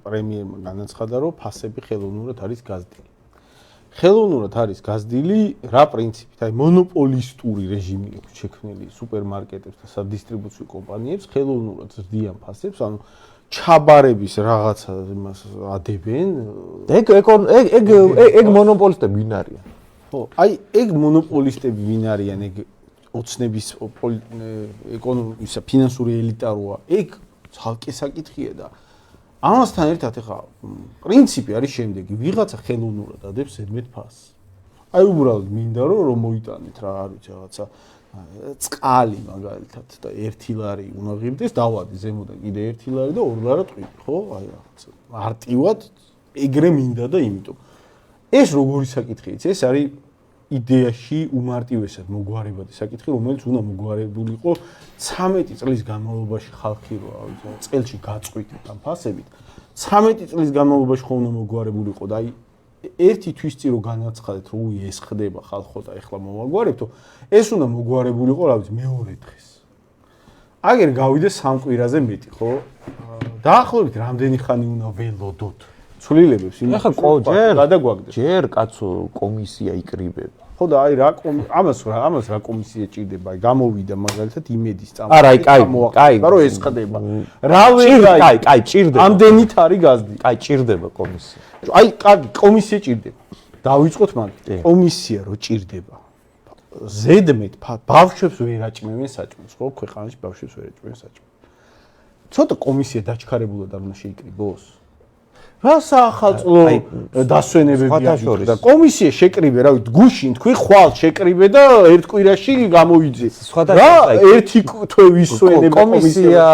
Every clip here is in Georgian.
პრემიერმა განაცხადა, რომ ფასები ხელოვნურად არის გაზრდილი. ხელოვნურად არის გაზრდილი რა პრინციპით? აი მონოპოლისტური რეჟიმი აქვს შექმნილი სუპერმარკეტებს და სადისტრიბუციო კომპანიებს, ხელოვნურად ზრდიან ფასებს, ანუ ჩაბარების რაღაცა იმას ადებენ. ეგ მონოპოლისტები ვინ არიან? ხო, აი ეგ მონოპოლისტები ვინ არიან, ეგ ოცნების ეკონომისა ფინანსური ელიტაროა. ეგ ცალკე საკითხია და ამასთან ერთად ეხა პრინციპი არის შემდეგი, ვიღაცა ხელოვნურად ადებს ზედმეტ ფასს. აი უბრალოდ მინდა რომ მოიტანეთ რა არის რაღაცა წყალი მაგალითად და 1 ლარი უნდა ღირდეს, დავადი ზემოდან კიდე 1 ლარი და 2 ლარი ტყვი, ხო? აი რაღაცა მარტივად ეგრე მინდა და იმიტომ. ეს როგორი საკითხია? ეს არის იდეაში უმარტივესად მოგვარებადი საკითხი, რომელიც უნდა მოგვარებულიყო 13 წლის განმავლობაში ხალხი რო წელში გაწყვიტეთ ამ ფასებით. 13 წლის განმავლობაში ხო უნდა მოგვარებულიყო და აი ერთი თვის წინ რო განაცხადეთ, რომ ეს ხდება ხალხო და ეხლა მოვაგვარებთო, ეს უნდა მოგვარებულიყო რა ვიცი მეორე დღეს. აგერ გავიდეს 3 კვირაზე მეტი, ხო? დაახლოებით რამდენი ხანი უნდა ველოდოთ? ცვლილებებს იმას გადაგვაგდეს. ჯერ კაცო კომისია იკრიბება. ხო და აი რა ამას რა კომისია ჭირდება? აი გამოვიდა მაგალითად იმედის წამო. არა, კაი, რომ ეს ხდება. რა ვერ კაი, ჭირდება. ამდენით არის გაზრდილი. კაი, ჭირდება კომისია. აი, კომისია ჭირდება. დავიწყოთ მაგით. კომისია რო ჭირდება. ზედმეტ ბავშვებს ვერ აჭმევენ საჭმელს, ხო? ქვეყანაში ბავშვებს ვერ აჭმევენ საჭმელს. ცოტა კომისია დაჩქარებულად არ უნდა შეიკრიბოს. რა საახალწლო დასვენებებია და კომისია შეკრიბე, რა ვიცი, გუშინ თქვი ხვალ შეკრიბე და ერთ კვირაში გამოვიძე. რა ერთი თვე ვისვენებ კომისია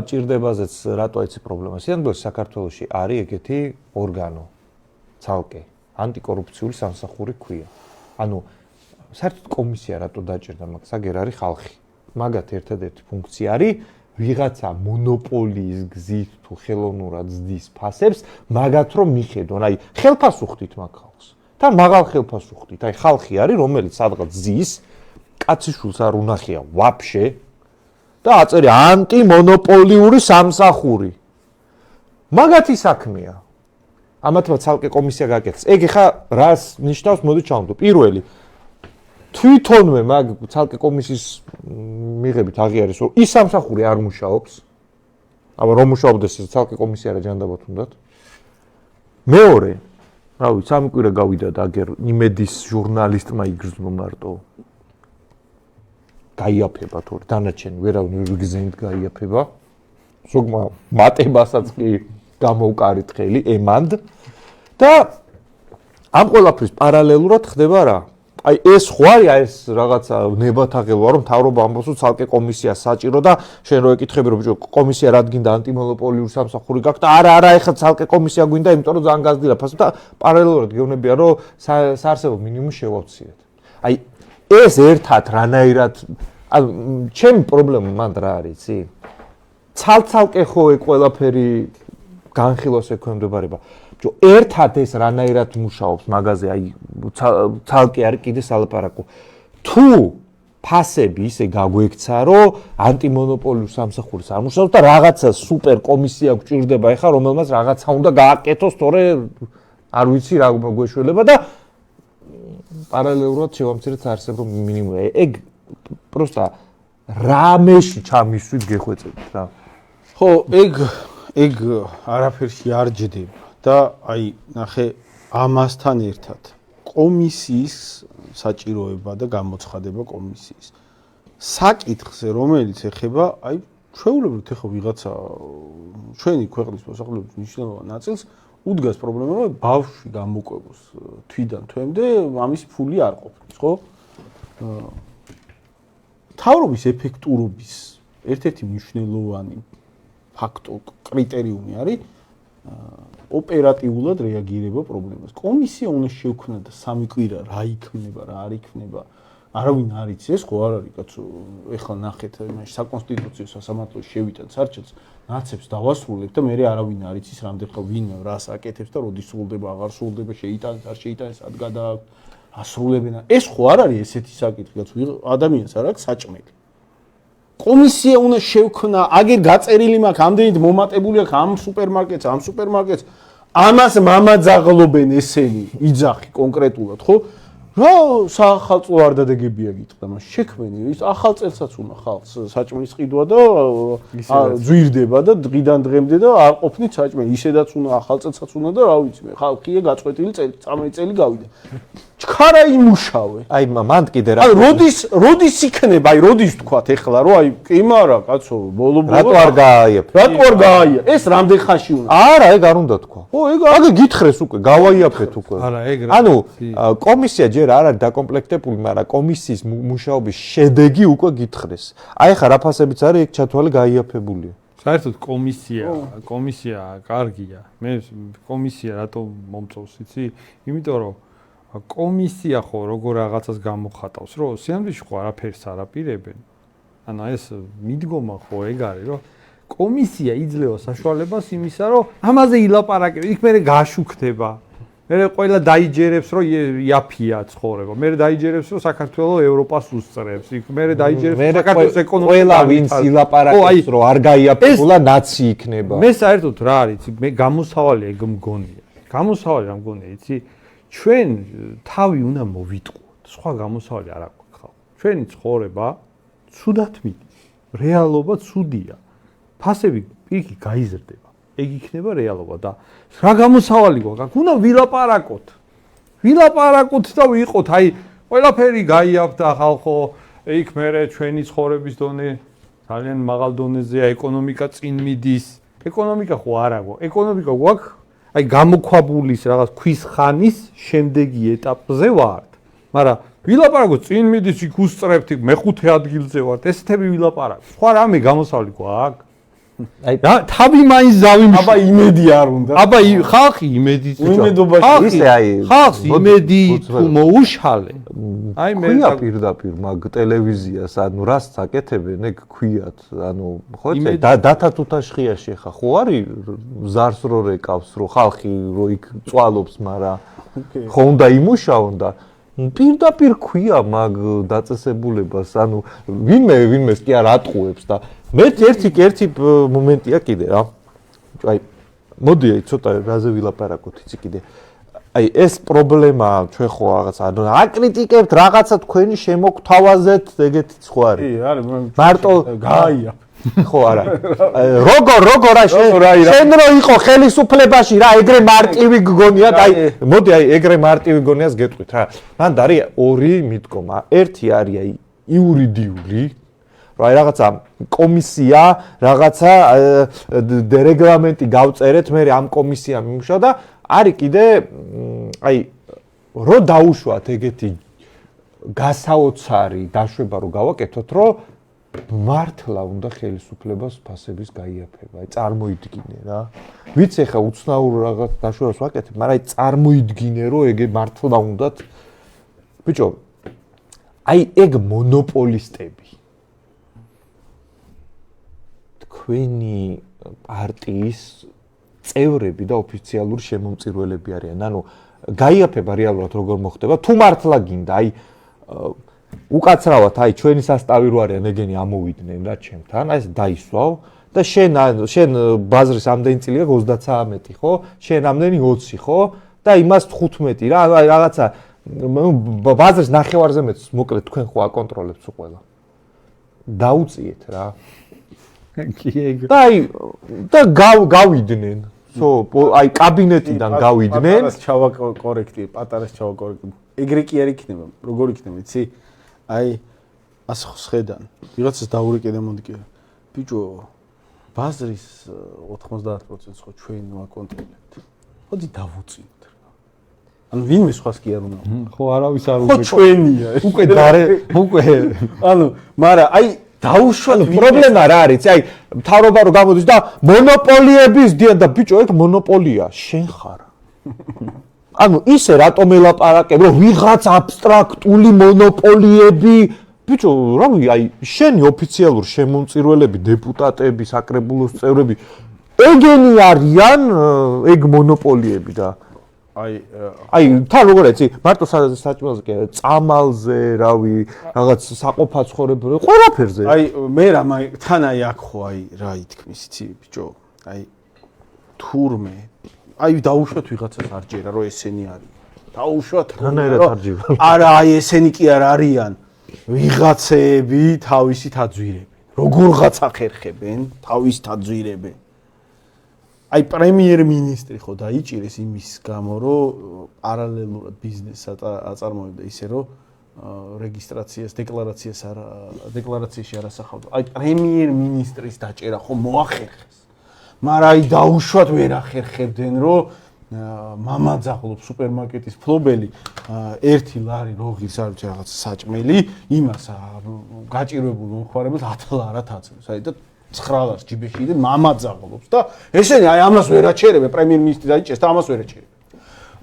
ჭირდებაზეც რატო ეცი პრობლემა? სიამბოლოს საქართველოში არის ეგეთი ორგანო ცალკე ანტიკორუფციული სამსახური ქვია. ანუ საერთოდ კომისია რატო დაჭირდა მაგას? აგერ არის ხალხი. მაგათ ერთადერთი ფუნქცია არის ვიღაცა მონოპოლიის გზით თუ ხელოვნურად ზდის ფასებს, მაგათ რომ მიხედონ, აი ხელფას უხდით მაგ ხალხს. თან მაღალ ხელფას უხდით. აი ხალხი არის, რომელიც სადღაც ზის, კაციშვილს არ უნახია ვაფშე და აწერია ანტიმონოპოლიური სამსახური. მაგათი საქმეა. ამათმა ცალკე კომისია გააკეთეს. ეგ ხა რას ნიშნავს? მოდი ჩავამდო. პირველი თვითონვე მაგ ცალკე კომისიის მიღებით აღიარეს, რომ ის სამსახური არ მუშაობს. აბა რომ მუშაობდეს ცალკე კომისია რა ჯანდაბათ უნდათ. მეორე, რა ვიცი, 3 კვირა გავიდა და აგერ იმედის ჟურნალისტმა იგრძნო მარტო. გაიაფება თორე დანარჩენი ვერავინ ვერ გიზენით გაიაფება. ზოგმა მატებასაც კი გამოვკარით ხელი ემანდ და ამ ყველაფრის პარალელურად ხდება რა? აი ეს ხო არის ეს რაღაცა ნებათაღელვა რომ მთავრობა ამბობს რომ ცალკე კომისია საჭირო და შენ რო ეკითხები რომ ბიჭო კომისია რადგინდა ანტიმონოპოლიური სამსახური გაქვს და არა ეხლა ცალკე კომისია გვინდა იმიტომ რომ ძალიან გაზრდილია ფასი და პარალელურად გეუბნებია რომ საარსებო მინიმუმს შევავციეთ. აი ეს ერთად რანაირად ჩემი პრობლემა მანდ რა არის იცი? ცალ-ცალკე ხო ეგ ყველაფერი განხილავს ექვემდებარება. ერთად ეს რანაირად მუშაობს მაგაზე, აი ცალკე არის კიდე სალაპარაკო. თუ ფასები ისე გაგვექცა, რომ ანტიმონოპოლიური სამსახურის არ მუშაობს და რაღაცა სუპერ კომისია გვჭირდება ეხა, რომელმაც რაღაცა უნდა გააკეთოს, თორე არ ვიცი რა გვეშველება და პარალელურად შევამცირეთ საარსებო მინიმუმი. ეგ პროსტა რამეში ჩამისვით გეხვეწებით რა. ხო, ეგ არაფერში არ ჯდება. და აი ნახე ამასთან ერთად კომისიის საჭიროება და გამოცხადება კომისიის საკითხზე რომელიც ეხება აი ჩვეულებრივ ეხა ვიღაცა ჩვენი ქვეყნის მოსახლეობის მნიშვნელოვან ნაწილს უდგას პრობლემა რომ ბავშვი გამოკვებოს თვიდან თვემდე ამის ფული არ ყოფნის ხო თავრობის ეფექტურობის ერთ-ერთი მნიშვნელოვანი ფაქტორი კრიტერიუმი არის ოპერატიულად რეაგირება პრობლემას. კომისია უნდა შევქმნა და 3 კვირა რა იქნება, რა არ იქნება. არავინ არ იცი, ეს ხო არ არის კაცო. ეხლა ნახეთ, იმაში საკონსტიტუციო სასამართლოში შევიტანთ სარჩელს, ნაცებს დავასრულებ და მე არავინ არ იცის, რამდენ ხელ ვინ რას აკეთებს და როდის სრულდება, აღარ სრულდება, შეიტანეს, არ შეიტანეს, სად გადაასრულებენ. ეს ხო არ არის ესეთი საკითხი, კაცო. ადამიანს არ აქვს საჭმელი. კომისია უნდა შევქნა, აგერ გაწერილი მაქვს, ამდენით მომატებული აქვს ამ სუპერმარკეტს, ამას მამაძაღლობენ ესენი, იძახი კონკრეტულად, ხო? რა საახალწლო არ დადეგებია გიტყდა, მას შექმენი, ის ახალ წელსაც უნდა ხალხს საჭმლის ყიდვა და ძვირდება და დღიდან დღემდე და არ ყოფნით საჭმელი, ისედაც უნდა ახალ წელსაც უნდა და რა ვიცი მე, ხალხია გაწყვეტილი 13 წელი გავიდა. ჩქარა იმუშავე. აი მანდ კიდე რა. აი როდის იქნება, აი როდის თქვათ ეხლა, რომ აი კი მარა კაცო, ბოლო-ბოლო რატო არ გააიაფე? რატო არ გააია? ეს რამდენ ხანში უნდა? არა, ეგ არ უნდა თქვა. ო, ეგ გითხრეს უკვე, გავაიაფეთ უკვე. არა, ეგ რა. ანუ კომისია ჯერ არ არის დაკომპლექტებული, მაგრამ კომისიის მუშაობის შედეგი უკვე გითხრეს. აი ხა რა ფასებიც არის, ეგ ჩათვალე გაიაფებულია. საერთოდ კომისია კარგია. მე კომისია რატო მომწონს, იცი? იმიტომ რომ კომისია ხო როგორ რაღაცას გამოხატავს, რომ სიამოვნებაში ხო არაფერს არ აპირებენ. ანუ ეს მიდგომა ხო ეგ არის, რომ კომისია იძლევა საშუალებას იმისა, რომ ამაზე ილაპარაკებს, იქ მე გაშუქდება. მე ყველა დაიჯერებს, რომ იაფია ცხოვრება. მე დაიჯერებს, რომ საქართველოს ევროპას უსწრებს. იქ მე დაიჯერებს საქართველოს ეკონომიკა. ყველა ვინც ილაპარაკებს, რომ არ გაიაფებულა ნაცი იქნება. მე საერთოდ რა არის, მე გამოსავალი ეგ მგონია. გამოსავალი რა მგონია, იცი? ჩვენ თავი უნდა მოვიტყუოთ. სხვა გამოსავალი არ აქვს ხალხ. ჩვენი ცხოვრება ცუდად მიდის. რეალობა ცუდია. ფასები პირიქით გაიზრდება. ეგ იქნება რეალობა და რა გამოსავალი გვაქვს? უნდა ვილაპარაკოთ. ვილაპარაკოთ და ვიყოთ. აი, ყველაფერი გაიაფთა ხალხო. იქ მერე ჩვენი ცხოვრების დონე ძალიან მაღალ დონეზეა, ეკონომიკა წინ მიდის. ეკონომიკა ხო არ აქვს. ეკონომიკა გვაქვს აი გამოქვაბულის რაღაც ქვის ხანის შემდეგი ეტაპზე ვართ. მაგრამ ვილაპარაკოთ წინ მიდის იქ უსწრებთ მეხუთე ადგილზე ვართ. ესეთები ვილაპარაკოთ. სხვა რამე გამოსავალი გვაქვს. აი თავი მაინც დავიმშვა. აბა იმედი არ უნდა. აბა ხალხი იმედით. იმედობაში ისე აი ხალხს იმედი თუ მოუშალე. აი მე ქვია პირდაპირ მაგ ტელევიზიას, ანუ რას აკეთებენ, ეგ ქვიათ, ანუ ხო იცი დათა თუთაშხიაში ხა ხო არის ზარს რო რეკავს, რო ხალხი რო იქ წვალობს, მაგრამ ხო უნდა იმუშაონ და პირდაპირ ქვია მაგ დაწესებულებას, ანუ ვინმეს კი არ ატყუებს და მე ერთი მომენტია კიდე რა. აი მოდი აი ცოტა რაზე ვილაპარაკოთ იცი კიდე. აი ეს პრობლემა ჩვენ ხო რაღაცა ანუ აკრიტიკებთ რაღაცა თქვენი შემოგთავაზეთ ეგეთიც ხო არის? კი, არის, მარტო გააია. ხო არა. როგორ შენ რო იყო ხელისუფლებაში რა ეგრე მარტივი გგონიათ აი მოდი აი ეგრე მარტივი გგონიას გეტყვით რა. მან არის ორი მიდგომა. ერთი არის აი იურიდიული რა აი რაღაცა კომისია რაღაცა რეგლამენტი გავწერეთ მე ამ კომისიამ იმუშავა და არის კიდე აი რო დაუშვათ ეგეთი გასაოცარი დაშვება რო გავაკეთოთ რომ მართლა უნდა ხელისუფლებას ფასების გაიაფება აი წარმოიდგინე რა ვიცი ხა უცნაურ რაღაც დაშვებას ვაკეთებ მაგრამ აი წარმოიდგინე რომ ეგ მართლა უნდათ ბიჭო აი ეგ მონოპოლისტები თქვენი პარტიის წევრები და ოფიციალური შემომწირველები არიან. ანუ გაიაფება რეალურად როგორ მოხდება. თუ მართლა გინდა, აი უკაცრავად, აი ჩვენი სასტავი რო არიან, ეგენი ამოვიდნენ რა ჩემთან, აი ეს დაისვავ და შენ ბაზრის ამდენი წილი აქვს 39, ხო? შენ ამდენი 20, ხო? და იმას 15 რა, აი რაღაცა ბაზრის ნახევარზე მეც მოკლედ თქვენ ხო აკონტროლებთ ყველა. დაუწიეთ რა. და აი და გავიდნენ. აი კაბინეტიდან გავიდნენ. პატარას ჩავაკორექტი. ეგრე კი არ იქნება. როგორ იქნება, იცი? აი ასე ხედან. ვიღაცას დაურეკე და მოდი კი. ბიჭო, ბაზრის 90%-ს ხო ჩვენ ვაკონტროლებთ. მოდი დავუწიოთ რა. ანუ ვინმე სხვას კი არ უნდა. ხო არავის არ უკვე ჩვენია. უკვე ანუ მაგრამ აი დაუშვათ პრობლემა რა არის? აი მთავრობა რო გამოდის და მონოპოლიების დიან და ბიჭო ეგ მონოპოლია, შენ ხარ. ანუ ისე რატომ ელაპარაკებ, რომ ვიღაც აბსტრაქტული მონოპოლიები, ბიჭო, რავი, აი შენი ოფიციალურ შემომწირველები, დეპუტატები, საკრებულოს წევრები ეგენი არიან ეგ მონოპოლიები და აი თან როგორ ეცი მარტო საჭმელზე კი არა წამალზე რავი რაღაც საყოფა ცხოვრებაზე ყველაფერზე აი მე რა თან აი აქ ხო აი რა ითქმის იცი ბიჭო აი თურმე აი დაუშვათ ვიღაცას არ ჯერა რომ ესენი არის დაუშვათ რანაირად არ ჯერა არა აი ესენი კი არ არიან ვიღაცები თავისით აძვირებენ როგორღაც ახერხებენ თავისით აძვირებენ აი პრემიერ-მინისტრი ხო დაიჭირეს იმის გამო რომ პარალელურად ბიზნესს აწარმოებდა ისე რომ რეგისტრაციას დეკლარაციაში არ ასახავდა აი პრემიერ-მინისტრის დაჭერა ხო მოახერხეს მაგრამ აი დაუშვათ ვერ ახერხებდნენ რომ მამაძაღლობ სუპერმარკეტის ფლობელი 1 ლარი როგის არ ვიცი რაღაც საჭმელი იმას გაჭირვებულ მომხმარებელს 10 ლარად აწევს აი და 9 ლარს ჯიბეში იდენ მამაძაღლობს და ესენი აი ამას ვერ აჩერებენ პრემიერ-მინისტრი დაიჭერს და ამას ვერ აჩერებენ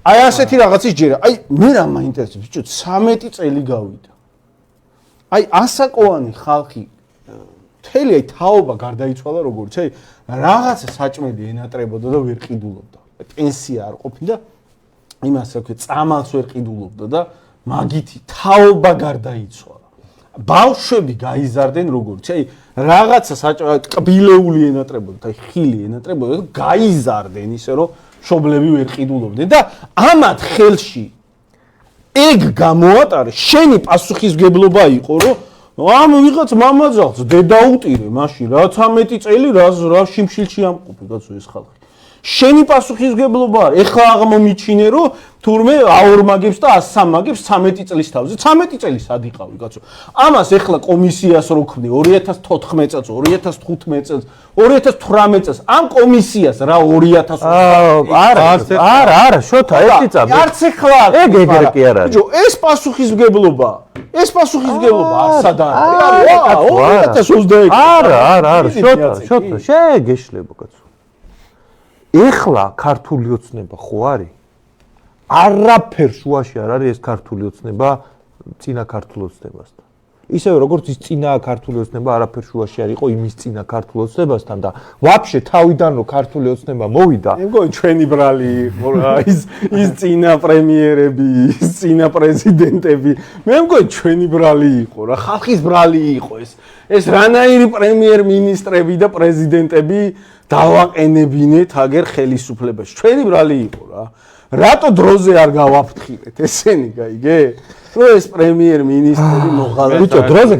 აი ასეთი რაღაცის ჯერა აი მე რა მაინტერესებს ბიჭო 13 წელი გავიდა აი ასაკოვანი ხალხი მთელი აი თაობა გარდაიცვალა როგორც აი რაღაცა საჭმელი ენატრებოდა და ვერ ყიდულობდა პენსია არ ყოფილა იმას რა ქვია წამალს ვერ ყიდულობდა და მაგითი თაობა გარდაიცვალა ბავშვები გაიზარდნენ როგორც აი რაღაცა კბილეული ენატრებოდა აი ხილი ენატრებოდა და გაიზარდნენ ისე რომ შობლები ვერ ყიდულობდნენ და ამათ ხელში ეგ გამოატარე შენი პასუხისგებლობა იყო რომ ამ ვიღაც მამაძაღლს დედაუტირე მაშინ რა 13 წელი რა შიმშილში ამყოფი კაცო ეს ხალხი შენი პასუხისგებლობა არის ეხლა აღმომიჩინე რომ თურმე აორმაგებს და 103 13 წლის თავზე 13 წელი სად იყავი კაცო ამას ეხლა კომისიას რო ქმნი 2014 წელს 2015 წელს 2018 წელს ამ კომისიას რა 2000 არა შოთა ერთი წამი არც ეხლა ეგ ეგრე კი არ არის ბიჭო ეს პასუხისგებლობა არსად არის 2021 არა შოთა შეგეშლებო კაცო ეხლა ქართული ოცნება ხო არის? არაფერ შუაში არ არის ეს ქართული ოცნება წინა ქართულ ოცნებასთან. ისევე როგორც ის წინა ქართული ოცნება არაფერ შუაში არ იყო იმის წინა ქართულ ოცნებასთან და ვაფშე თავიდან რომ ქართული ოცნება მოვიდა, მე მგონი ჩვენი ბრალი იყო რა ის წინა პრემიერები, ის წინა პრეზიდენტები, მე მგონი ჩვენი ბრალი იყო რა, ხალხის ბრალი იყო ეს. ეს რანაირი პრემიერ-მინისტრები და პრეზიდენტები დავაყენებინეთ აგერ ხელისუფლებაში. ჩვენი ბრალი იყო რა. რატო დროზე არ გავაფრთხილეთ ესენი, გაიგე? რომ ეს პრემიერ-მინისტრები მოღალატე. ბიჭო, დროზე